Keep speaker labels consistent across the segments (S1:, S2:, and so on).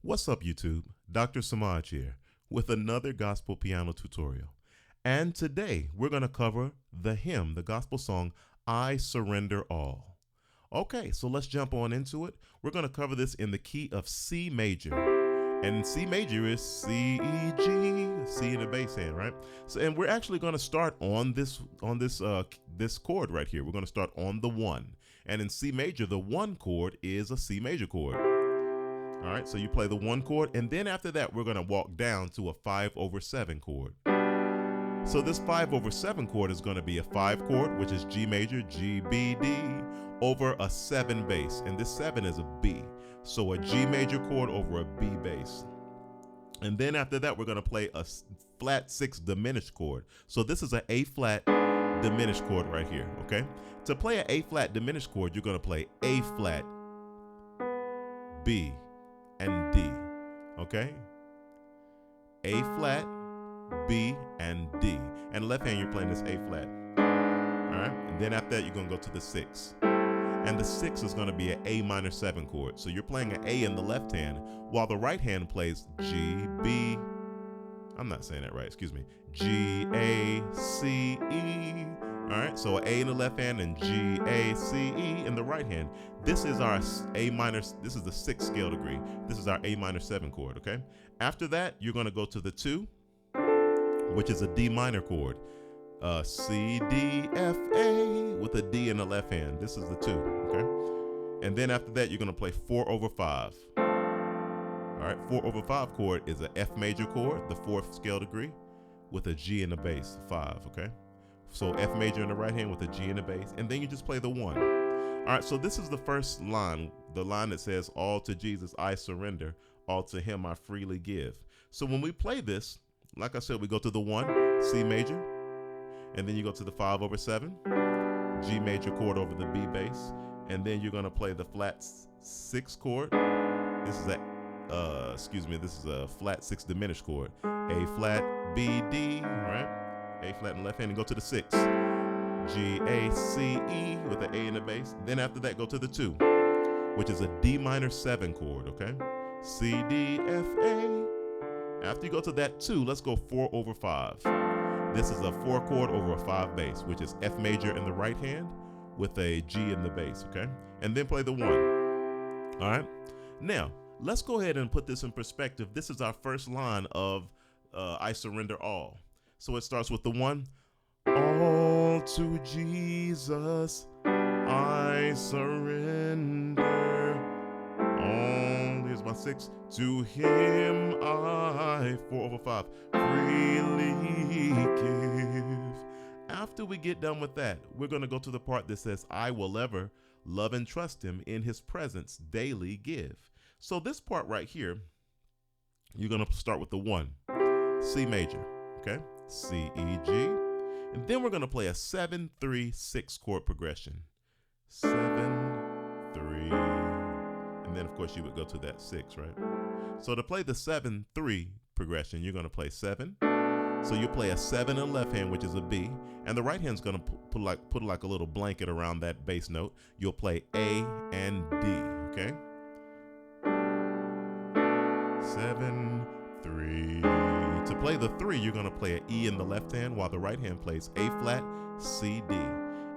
S1: What's up, YouTube? Dr. Samaj here with another gospel piano tutorial. And today we're going to cover the hymn, the gospel song, I Surrender All. Okay, so let's jump on into it. We're going to cover this in the key of C major. And C major is C, E, G, C in the bass hand, right? So, and we're actually going to start on this chord right here. We're going to start on the 1. And in C major, the 1 chord is a C major chord. All right, so you play the 1 chord, and then after that, we're going to walk down to a 5/7 chord. So this 5/7 chord is going to be a 5 chord, which is G major, G, B, D, over a 7 bass, and this 7 is a B. So a G major chord over a B bass. And then after that, we're going to play a flat 6 diminished chord. So this is an A flat diminished chord right here, okay? To play an A flat diminished chord, you're going to play A flat, B, and D, okay? A flat, B, and D. And left hand, you're playing this A flat, all right? And then after that, you're going to go to the 6. And the 6 is going to be an A minor 7 chord. So you're playing an A in the left hand, while the right hand plays G, B, I'm not saying that right, excuse me, G, A, C, E. All right, so an A in the left hand and G, A, C, E in the right hand. This is our A minor, this is the 6th scale degree. This is our A minor 7 chord, okay? After that, you're gonna go to the 2, which is a D minor chord. C, D, F, A with a D in the left hand. This is the 2, okay? And then after that, you're gonna play 4/5. All right, 4/5 chord is an F major chord, the 4th scale degree, with a G in the bass, 5, okay? So F major in the right hand with a G in the bass, and then you just play the 1. All right, so this is the first line, the line that says, all to Jesus I surrender, all to him I freely give. So when we play this, like I said, we go to the 1, C major, and then you go to the 5/7, G major chord over the B bass, and then you're gonna play the flat 6 chord. This is this is a flat 6 diminished chord. A flat, B, D, all right? A flat in the left hand and go to the 6. G, A, C, E with an A in the bass. Then after that, go to the 2, which is a D minor 7 chord, okay? C, D, F, A. After you go to that 2, let's go 4/5. This is a 4 chord over a 5 bass, which is F major in the right hand with a G in the bass, okay? And then play the 1, all right? Now, let's go ahead and put this in perspective. This is our first line of I Surrender All. So it starts with the 1. All to Jesus I surrender. All, here's my 6. To him I, 4/5, freely give. After we get done with that, we're going to go to the part that says, I will ever love and trust him, in his presence daily give. So this part right here, you're going to start with the 1, C major, okay? C, E, G. And then we're going to play a 7/3/6 chord progression. 7, 3. And then, of course, you would go to that 6, right? So to play the 7/3 progression, you're going to play 7. So you play a 7 in the left hand, which is a B. And the right hand's going to put like a little blanket around that bass note. You'll play A and D, okay? 7, 3. To play the 3, you're going to play an E in the left hand while the right hand plays A flat, C, D.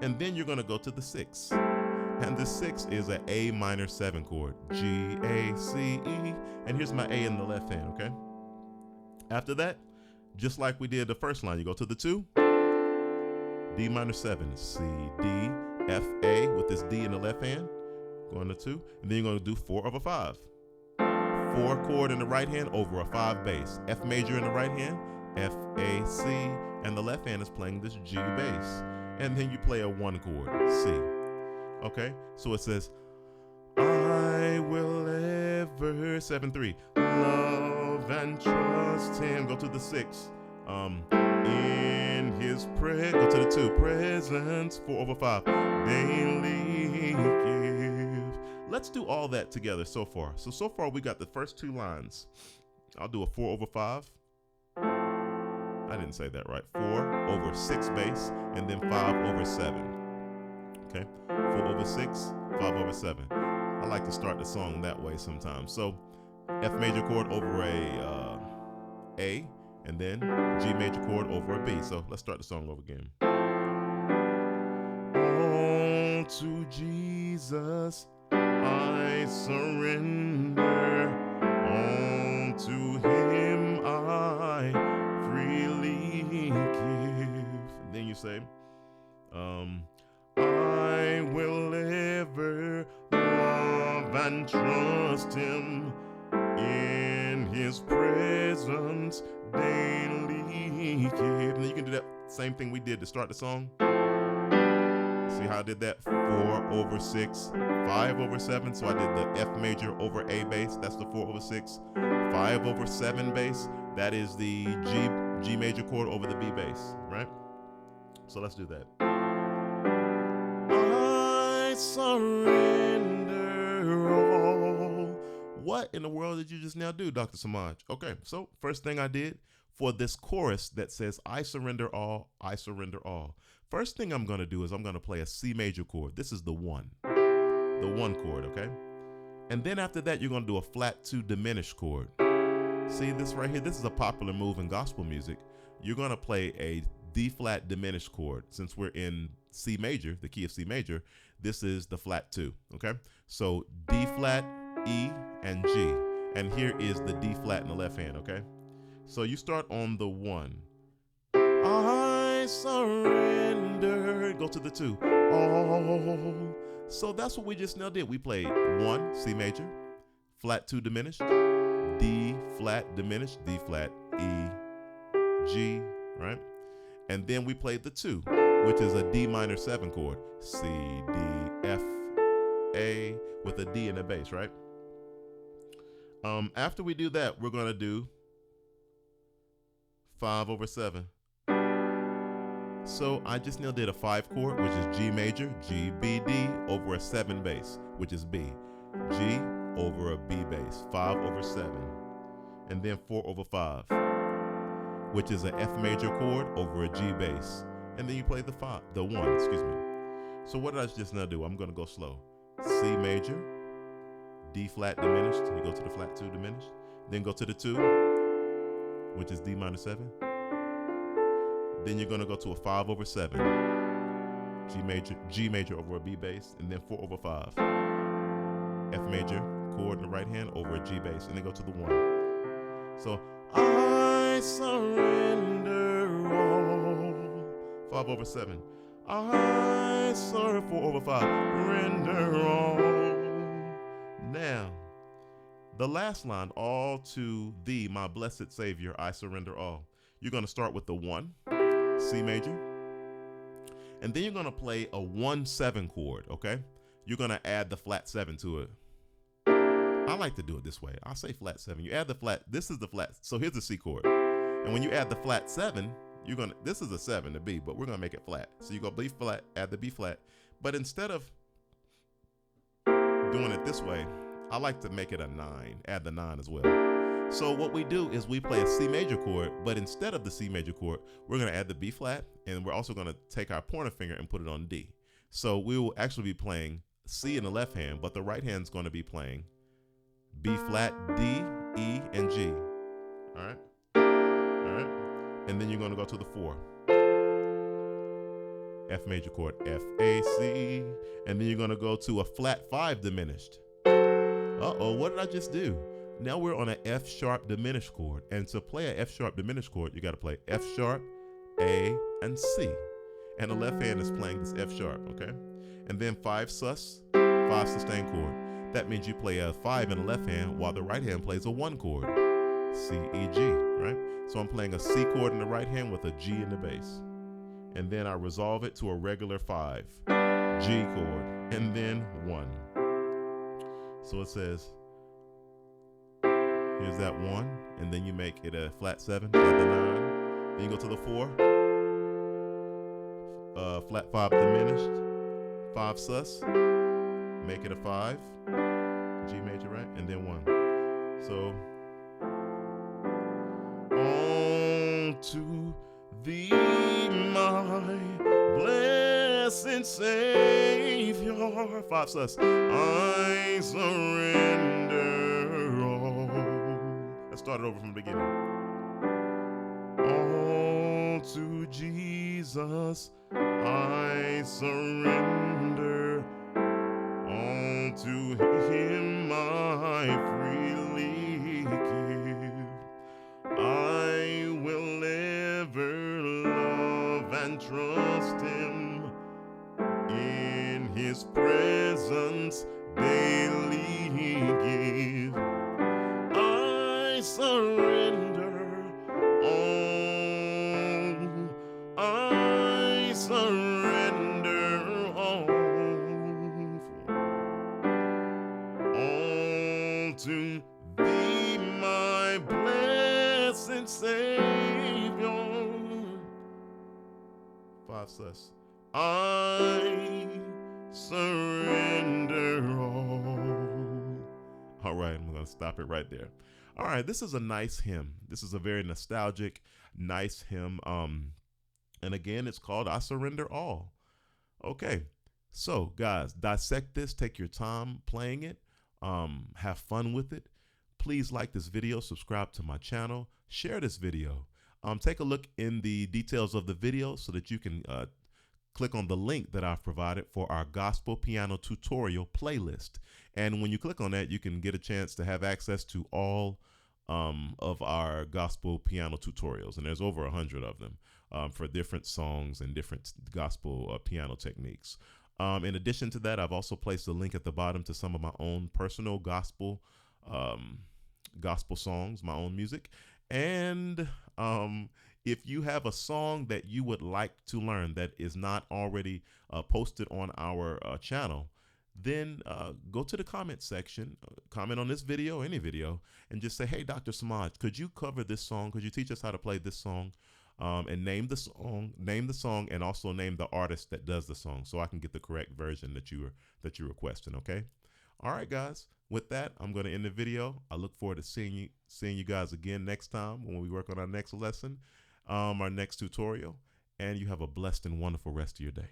S1: And then you're going to go to the 6. And the 6 is an A minor 7 chord. G, A, C, E. And here's my A in the left hand, okay? After that, just like we did the first line, you go to the 2. D minor 7, C, D, F, A with this D in the left hand. Going to 2. And then you're going to do 4/5. 4 chord in the right hand over a 5 bass. F major in the right hand, F, A, C, and the left hand is playing this G bass. And then you play a 1 chord, C. Okay, so it says, I will ever, 7/3, love and trust him. Go to the 6. In his presence, go to the 2, presence, 4/5, daily give. Let's do all that together so far. So far we got the first 2 lines. I'll do a 4/5. I didn't say that right. 4/6 bass, and then 5/7. Okay, 4/6, 5/7. I like to start the song that way sometimes. So F major chord over A, and then G major chord over a B. So let's start the song over again. All to Jesus I surrender, all to Him I freely give. And then you say, I will ever love and trust Him, in His presence daily keep. And then you can do that same thing we did to start the song. See how I did that? 4/6, 5/7. So I did the F major over A bass. That's the 4/6. 5/7 bass. That is the G major chord over the B bass, right? So let's do that. I surrender all. What in the world did you just now do, Dr. Samaj? Okay, so first thing I did for this chorus that says, I surrender all, I surrender all. First thing I'm going to do is I'm going to play a C major chord. This is the 1 chord, okay? And then after that, you're going to do a flat 2 diminished chord. See this right here? This is a popular move in gospel music. You're going to play a D flat diminished chord. Since we're in C major, the key of C major, this is the flat 2, okay? So D flat, E, and G. And here is the D flat in the left hand, okay? So you start on the 1. I surrender. Go to the 2. All. So that's what we just now did. We played 1, C major, flat 2 diminished, D flat diminished, D flat, E, G, right? And then we played the 2, which is a D minor 7 chord. C, D, F, A, with a D in the bass, right? After we do that, we're going to do 5/7. So I just now did a 5 chord, which is G major, G, B, D, over a 7 bass, which is B. G over a B bass, 5/7. And then 4/5, which is an F major chord over a G bass. And then you play the 1. So what did I just now do? I'm going to go slow. C major, D flat diminished, you go to the flat 2 diminished, then go to the 2, which is D minor 7. Then you're going to go to a 5/7, G major over a B bass, and then 4/5, F major chord in the right hand over a G bass, and then go to the 1. So I surrender all, 5/7. I surrender 4/5, render all. Now, the last line, all to thee, my blessed Savior, I surrender all. You're going to start with the 1, C major, and then you're going to play a 1/7 chord, okay? You're going to add the flat 7 to it. I like to do it this way. I'll say flat 7. You add the flat, this is the flat, so here's the C chord. And when you add the flat 7, this is a 7, the B, but we're going to make it flat. So you go B flat, add the B flat. But instead of doing it this way, I like to make it a 9, add the 9 as well. So what we do is we play a C major chord, but instead of the C major chord, we're going to add the B flat, and we're also going to take our pointer finger and put it on D. So we will actually be playing C in the left hand, but the right hand's going to be playing B flat, D, E, and G. All right? All right? And then you're going to go to the 4. F major chord, F, A, C, and then you're going to go to a flat 5 diminished. Uh-oh, what did I just do? Now we're on an F sharp diminished chord, and to play an F sharp diminished chord, you got to play F sharp, A, and C. And the left hand is playing this F sharp, okay? And then 5 sus, 5 sustained chord. That means you play a 5 in the left hand while the right hand plays a 1 chord, C, E, G, right? So I'm playing a C chord in the right hand with a G in the bass. And then I resolve it to a regular 5, G chord, and then 1. So it says, here's that 1, and then you make it a flat 7, add the 9. Then you go to the 4, flat 5 diminished, 5 sus, make it a 5, G major, right? And then 1. So, on to thee, my blessed Savior, 5 sus, I surrender all. Let's start it over from the beginning. All to Jesus I surrender. All to him I freely give. I will ever love and trust him. In his presence daily give. I surrender all. I surrender all. All to thee, my blessed Savior. 5 says, I surrender all. All right, I'm going to stop it right there. All right, this is a nice hymn. This is a very nostalgic, nice hymn. And again, it's called I Surrender All. Okay, so guys, dissect this. Take your time playing it. Have fun with it. Please like this video, subscribe to my channel, share this video. Take a look in the details of the video so that you can click on the link that I've provided for our gospel piano tutorial playlist. And when you click on that, you can get a chance to have access to all of our gospel piano tutorials. And there's over 100 of them for different songs and different gospel piano techniques. In addition to that, I've also placed a link at the bottom to some of my own personal gospel songs, my own music. And if you have a song that you would like to learn that is not already posted on our channel, then go to the comment section, comment on this video, any video, and just say, hey, Dr. Samaj, could you cover this song? Could you teach us how to play this song? And name the song, and also name the artist that does the song, so I can get the correct version that you're requesting. Okay. All right, guys. With that, I'm going to end the video. I look forward to seeing you guys again next time when we work on our next lesson, our next tutorial. And you have a blessed and wonderful rest of your day.